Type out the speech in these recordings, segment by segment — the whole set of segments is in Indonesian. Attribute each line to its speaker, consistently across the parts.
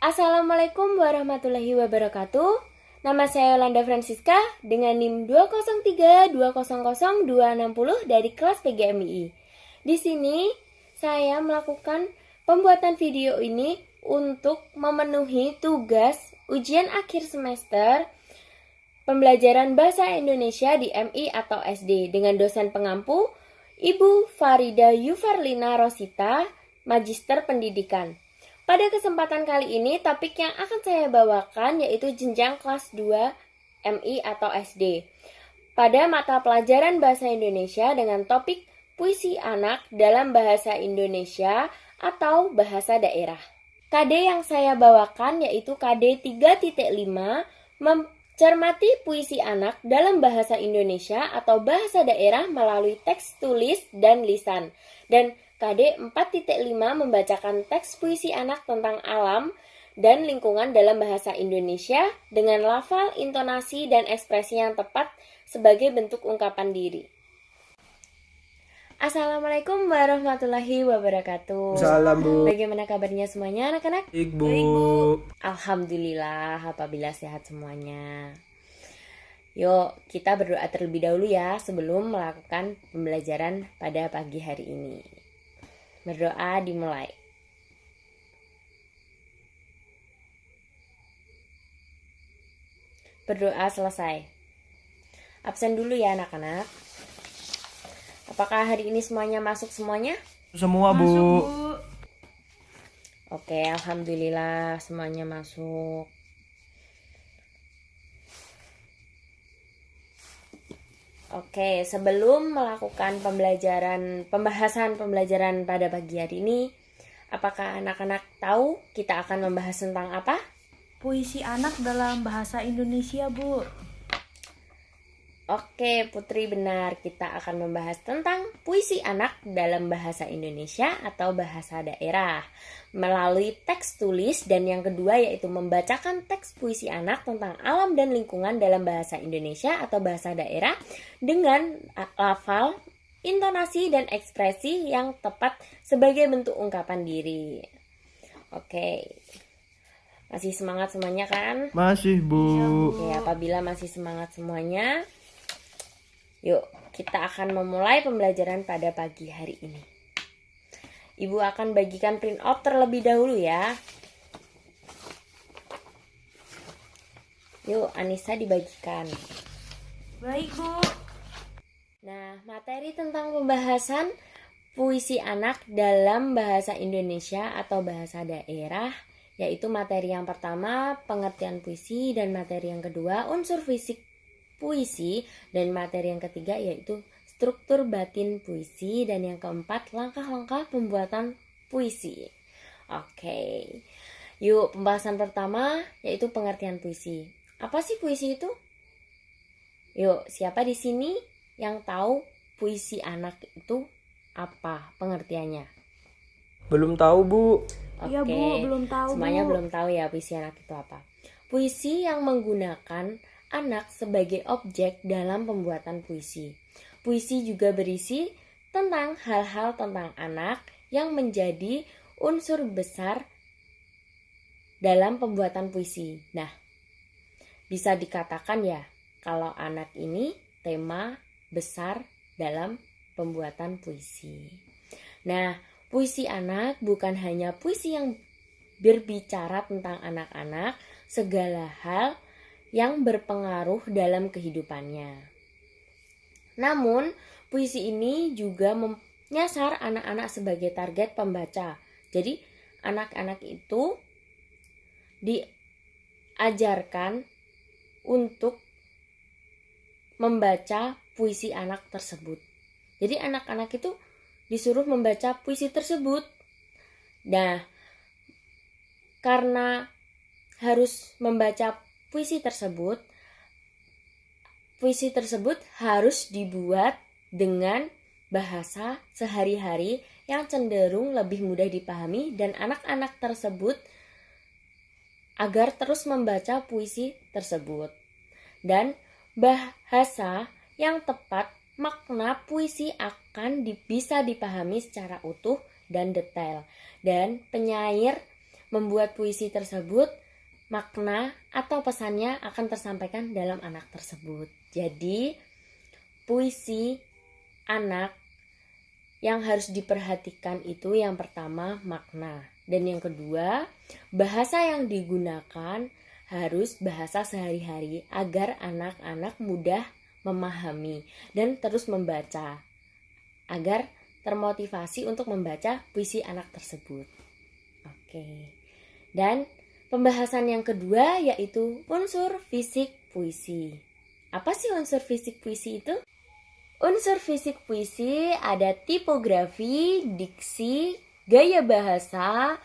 Speaker 1: Assalamualaikum warahmatullahi wabarakatuh. Nama saya Yolanda Francisca dengan NIM 203200260 dari kelas PGMI. Di sini saya melakukan pembuatan video ini untuk memenuhi tugas ujian akhir semester pembelajaran bahasa Indonesia di MI atau SD dengan dosen pengampu Ibu Farida Yufarlina Rosita, Magister Pendidikan. Pada kesempatan kali ini, topik yang akan saya bawakan yaitu jenjang kelas 2 MI atau SD. Pada mata pelajaran bahasa Indonesia dengan topik puisi anak dalam bahasa Indonesia atau bahasa daerah. KD yang saya bawakan yaitu KD 3.5 mencermati puisi anak dalam bahasa Indonesia atau bahasa daerah melalui teks tulis dan lisan. Dan KD 4.5 membacakan teks puisi anak tentang alam dan lingkungan dalam bahasa Indonesia dengan lafal, intonasi, dan ekspresi yang tepat sebagai bentuk ungkapan diri. Assalamualaikum warahmatullahi wabarakatuh.
Speaker 2: Salam, Bu.
Speaker 1: Bagaimana kabarnya semuanya anak-anak?
Speaker 2: Baik, Bu.
Speaker 1: Alhamdulillah, apabila sehat semuanya. Yuk, kita berdoa terlebih dahulu ya sebelum melakukan pembelajaran pada pagi hari ini. Berdoa dimulai. Berdoa selesai. Absen dulu ya anak-anak. Apakah hari ini semuanya masuk semuanya?
Speaker 2: Semua, Bu.
Speaker 3: Masuk, Bu.
Speaker 1: Oke, alhamdulillah semuanya masuk. Oke, sebelum melakukan pembahasan pembelajaran pada pagi hari ini, apakah anak-anak tahu kita akan membahas tentang apa?
Speaker 3: Puisi anak dalam bahasa Indonesia, Bu.
Speaker 1: Oke, Putri benar. Kita akan membahas tentang puisi anak dalam bahasa Indonesia atau bahasa daerah melalui teks tulis, dan yang kedua yaitu membacakan teks puisi anak tentang alam dan lingkungan dalam bahasa Indonesia atau bahasa daerah dengan lafal, intonasi, dan ekspresi yang tepat sebagai bentuk ungkapan diri. Oke. Masih semangat semuanya kan?
Speaker 2: Masih, Bu.
Speaker 1: Oke, apabila masih semangat semuanya, yuk, kita akan memulai pembelajaran pada pagi hari ini. Ibu akan bagikan print out terlebih dahulu ya. Yuk, Anissa dibagikan.
Speaker 3: Baik, Bu.
Speaker 1: Nah, materi tentang pembahasan puisi anak dalam bahasa Indonesia atau bahasa daerah, yaitu materi yang pertama, pengertian puisi, dan materi yang kedua, unsur fisik puisi, dan materi yang ketiga yaitu struktur batin puisi, dan yang keempat langkah-langkah pembuatan puisi. Oke. Yuk, pembahasan pertama yaitu pengertian puisi. Apa sih puisi itu? Yuk, siapa di sini yang tahu puisi anak itu apa pengertiannya?
Speaker 2: Belum tahu, Bu.
Speaker 3: Iya, Bu, belum tahu,
Speaker 1: Semuanya
Speaker 3: Bu.
Speaker 1: belum tahu ya puisi anak itu apa. Puisi yang menggunakan anak sebagai objek dalam pembuatan puisi. Puisi juga berisi tentang hal-hal tentang anak yang menjadi unsur besar dalam pembuatan puisi. Nah, bisa dikatakan ya, kalau anak ini tema besar dalam pembuatan puisi. Nah, puisi anak bukan hanya puisi yang berbicara tentang anak-anak, segala hal yang berpengaruh dalam kehidupannya. Namun, puisi ini juga menyasar anak-anak sebagai target pembaca. Jadi, anak-anak itu diajarkan untuk membaca puisi anak tersebut. Jadi, anak-anak itu disuruh membaca puisi tersebut. Nah, karena harus membaca puisi tersebut harus dibuat dengan bahasa sehari-hari yang cenderung lebih mudah dipahami, dan anak-anak tersebut agar terus membaca puisi tersebut. Dan bahasa yang tepat, makna puisi akan bisa dipahami secara utuh dan detail. Dan penyair membuat puisi tersebut, makna atau pesannya akan tersampaikan dalam anak tersebut. Jadi, puisi anak yang harus diperhatikan itu yang pertama makna. Dan yang kedua, bahasa yang digunakan harus bahasa sehari-hari agar anak-anak mudah memahami dan terus membaca, agar termotivasi untuk membaca puisi anak tersebut. Oke. Dan pembahasan yang kedua yaitu unsur fisik puisi. Apa sih unsur fisik puisi itu? Unsur fisik puisi ada tipografi, diksi, gaya bahasa,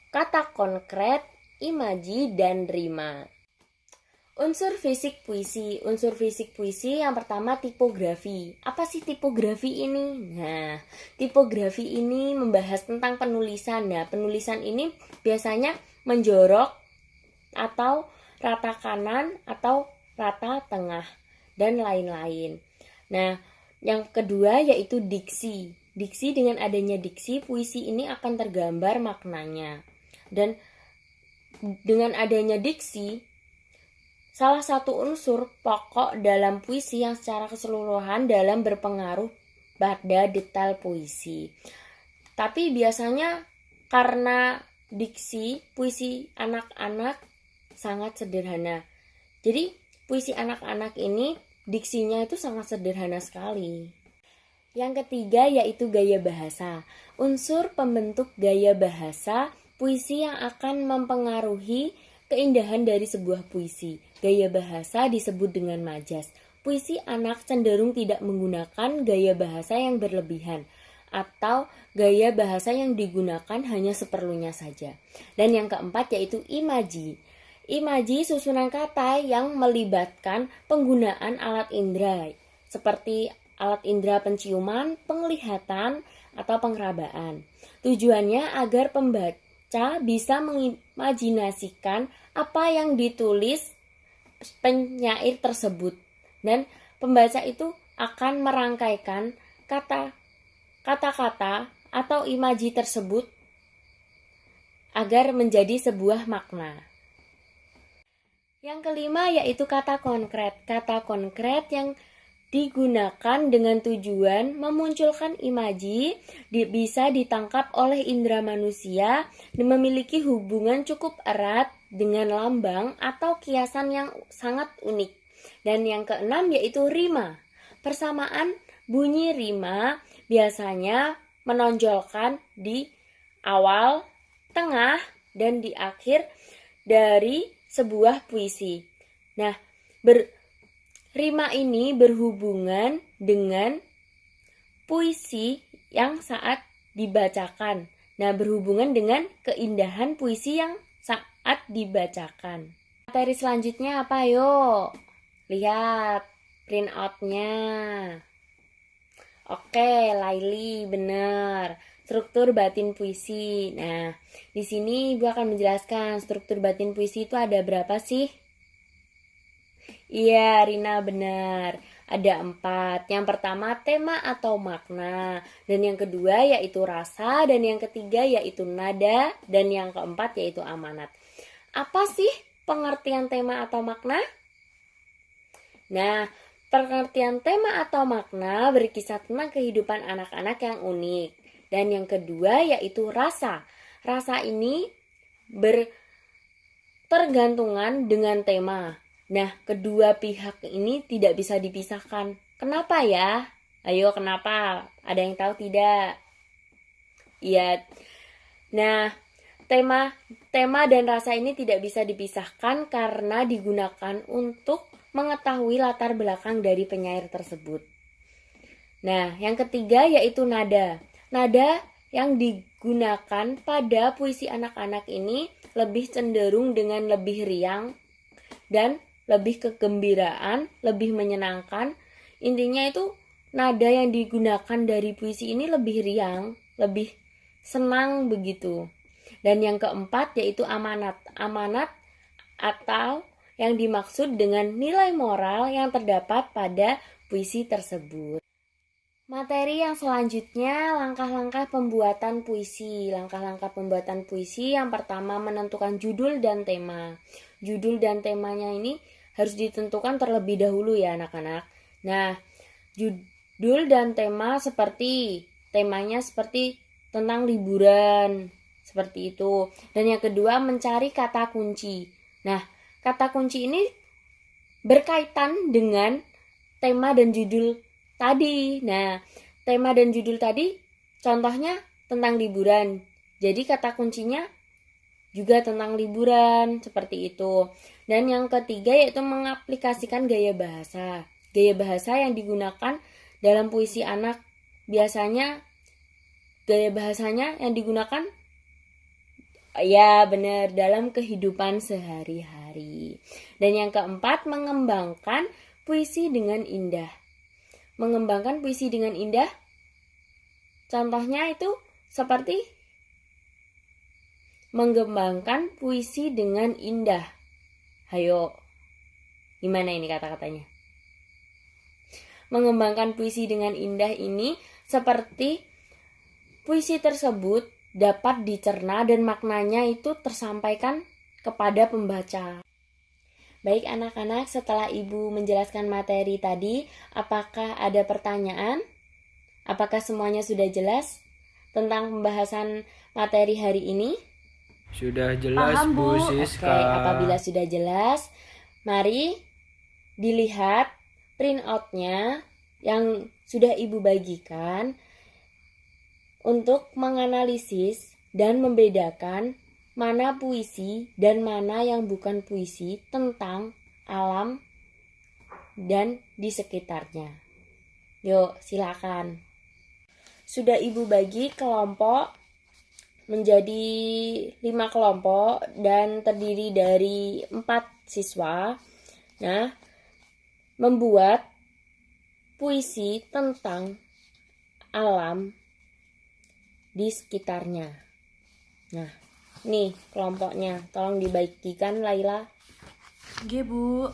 Speaker 1: kata konkret, imaji, dan rima. Unsur fisik puisi yang pertama tipografi. Apa sih tipografi ini? Nah, tipografi ini membahas tentang penulisan. Nah, penulisan ini biasanya menjorok atau rata kanan atau rata tengah dan lain-lain. Nah, yang kedua yaitu diksi. Diksi, dengan adanya diksi, puisi ini akan tergambar maknanya. Dan dengan adanya diksi, salah satu unsur pokok dalam puisi yang secara keseluruhan dalam berpengaruh pada detail puisi. Tapi biasanya karena diksi, puisi anak-anak sangat sederhana. Jadi puisi anak-anak ini diksinya itu sangat sederhana sekali. Yang ketiga yaitu gaya bahasa. Unsur pembentuk gaya bahasa puisi yang akan mempengaruhi keindahan dari sebuah puisi. Gaya bahasa disebut dengan majas. Puisi anak cenderung tidak menggunakan gaya bahasa yang berlebihan atau gaya bahasa yang digunakan hanya seperlunya saja. Dan yang keempat yaitu imaji. Imaji susunan kata yang melibatkan penggunaan alat indera seperti alat indera penciuman, penglihatan, atau pengerabaan. Tujuannya agar pembaca bisa mengimajinasikan apa yang ditulis penyair tersebut, dan pembaca itu akan merangkaikan kata-kata atau imaji tersebut agar menjadi sebuah makna. Yang kelima yaitu kata konkret. Kata konkret yang digunakan dengan tujuan memunculkan imaji bisa ditangkap oleh indera manusia dan memiliki hubungan cukup erat dengan lambang atau kiasan yang sangat unik. Dan yang keenam yaitu rima. Persamaan bunyi rima biasanya menonjolkan di awal, tengah, dan di akhir dari sebuah puisi. Nah, rima ini berhubungan dengan puisi yang saat dibacakan. Nah, berhubungan dengan keindahan puisi yang saat dibacakan. Materi selanjutnya apa, yuk? Lihat print out-nya. Oke, Laili, benar. Struktur batin puisi. Nah, di sini Ibu akan menjelaskan struktur batin puisi itu ada berapa sih? Iya, Rina, benar. Ada 4. Yang pertama tema atau makna, dan yang kedua yaitu rasa, dan yang ketiga yaitu nada, dan yang keempat yaitu amanat. Apa sih pengertian tema atau makna? Nah, pengertian tema atau makna berkisah tentang kehidupan anak-anak yang unik. Dan yang kedua yaitu rasa. Rasa ini bertergantungan dengan tema. Nah, kedua pihak ini tidak bisa dipisahkan. Kenapa ya? Ayo, kenapa? Ada yang tahu tidak? Iya. Nah, tema dan rasa ini tidak bisa dipisahkan karena digunakan untuk mengetahui latar belakang dari penyair tersebut. Nah, yang ketiga yaitu nada. Nada yang digunakan pada puisi anak-anak ini lebih cenderung dengan lebih riang dan lebih kegembiraan, lebih menyenangkan. Intinya itu nada yang digunakan dari puisi ini lebih riang, lebih senang begitu. Dan yang keempat yaitu amanat. Amanat atau yang dimaksud dengan nilai moral yang terdapat pada puisi tersebut. Materi yang selanjutnya, langkah-langkah pembuatan puisi. Langkah-langkah pembuatan puisi yang pertama menentukan judul dan tema. Judul dan temanya ini harus ditentukan terlebih dahulu ya anak-anak. Nah, judul dan temanya seperti tentang liburan, seperti itu. Dan yang kedua, mencari kata kunci. Nah, kata kunci ini berkaitan dengan tema dan judul tadi. Nah, tema dan judul tadi contohnya tentang liburan. Jadi kata kuncinya juga tentang liburan, seperti itu. Dan yang ketiga yaitu mengaplikasikan gaya bahasa. Gaya bahasa yang digunakan dalam puisi anak. Biasanya gaya bahasanya yang digunakan ya benar dalam kehidupan sehari-hari. Dan yang keempat, mengembangkan puisi dengan indah. Mengembangkan puisi dengan indah, contohnya itu seperti mengembangkan puisi dengan indah. Hayo, gimana ini kata-katanya? Mengembangkan puisi dengan indah ini seperti puisi tersebut dapat dicerna dan maknanya itu tersampaikan kepada pembaca. Baik anak-anak, setelah Ibu menjelaskan materi tadi, apakah ada pertanyaan? Apakah semuanya sudah jelas tentang pembahasan materi hari ini?
Speaker 2: Sudah jelas,
Speaker 3: Paham, Bu.
Speaker 2: Bu Siska.
Speaker 1: Oke, apabila sudah jelas, mari dilihat print-out-nya yang sudah Ibu bagikan untuk menganalisis dan membedakan mana puisi dan mana yang bukan puisi tentang alam dan di sekitarnya. Yuk, silakan. Sudah Ibu bagi kelompok menjadi 5 kelompok dan terdiri dari 4 siswa. Nah, membuat puisi tentang alam di sekitarnya. Nah, nih kelompoknya, tolong dibagikan Laila.
Speaker 3: Oke, Bu.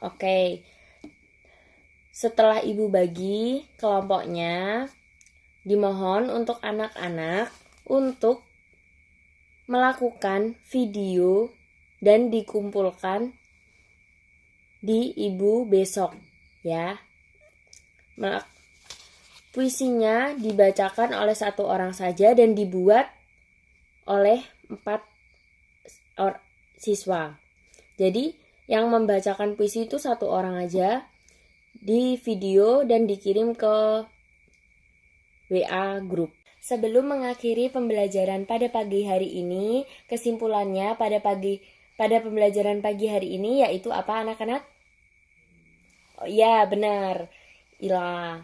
Speaker 1: Oke. Setelah Ibu bagi kelompoknya, dimohon untuk anak-anak untuk melakukan video dan dikumpulkan di Ibu besok ya. Puisinya dibacakan oleh 1 orang saja dan dibuat oleh 4 siswa. Jadi yang membacakan puisi itu 1 orang aja, di video dan dikirim ke WA grup. Sebelum mengakhiri pembelajaran pada pagi hari ini, kesimpulannya pada pembelajaran pagi hari ini yaitu apa anak-anak? Oh iya, benar. Ila.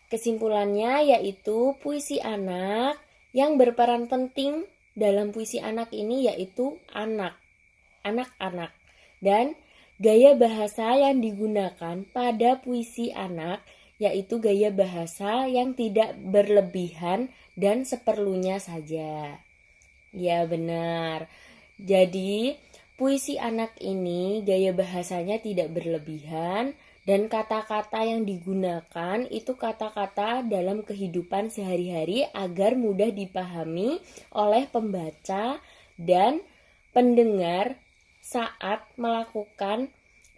Speaker 1: Kesimpulannya yaitu puisi anak yang berperan penting dalam puisi anak ini yaitu anak-anak. Dan gaya bahasa yang digunakan pada puisi anak yaitu gaya bahasa yang tidak berlebihan dan seperlunya saja. Ya benar. Jadi puisi anak ini gaya bahasanya tidak berlebihan dan kata-kata yang digunakan itu kata-kata dalam kehidupan sehari-hari agar mudah dipahami oleh pembaca dan pendengar saat melakukan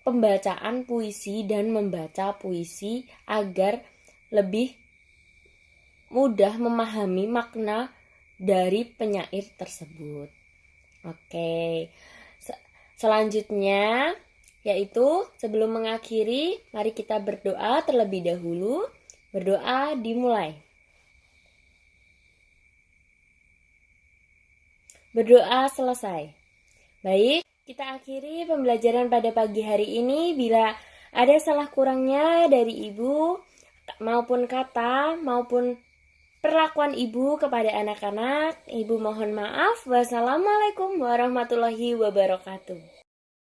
Speaker 1: pembacaan puisi dan membaca puisi agar lebih mudah memahami makna dari penyair tersebut. Oke. Selanjutnya yaitu sebelum mengakhiri, mari kita berdoa terlebih dahulu. Berdoa dimulai. Berdoa selesai. Baik, kita akhiri pembelajaran pada pagi hari ini. Bila ada salah kurangnya dari Ibu maupun kata maupun perlakuan Ibu kepada anak-anak, Ibu mohon maaf. Wassalamualaikum warahmatullahi wabarakatuh.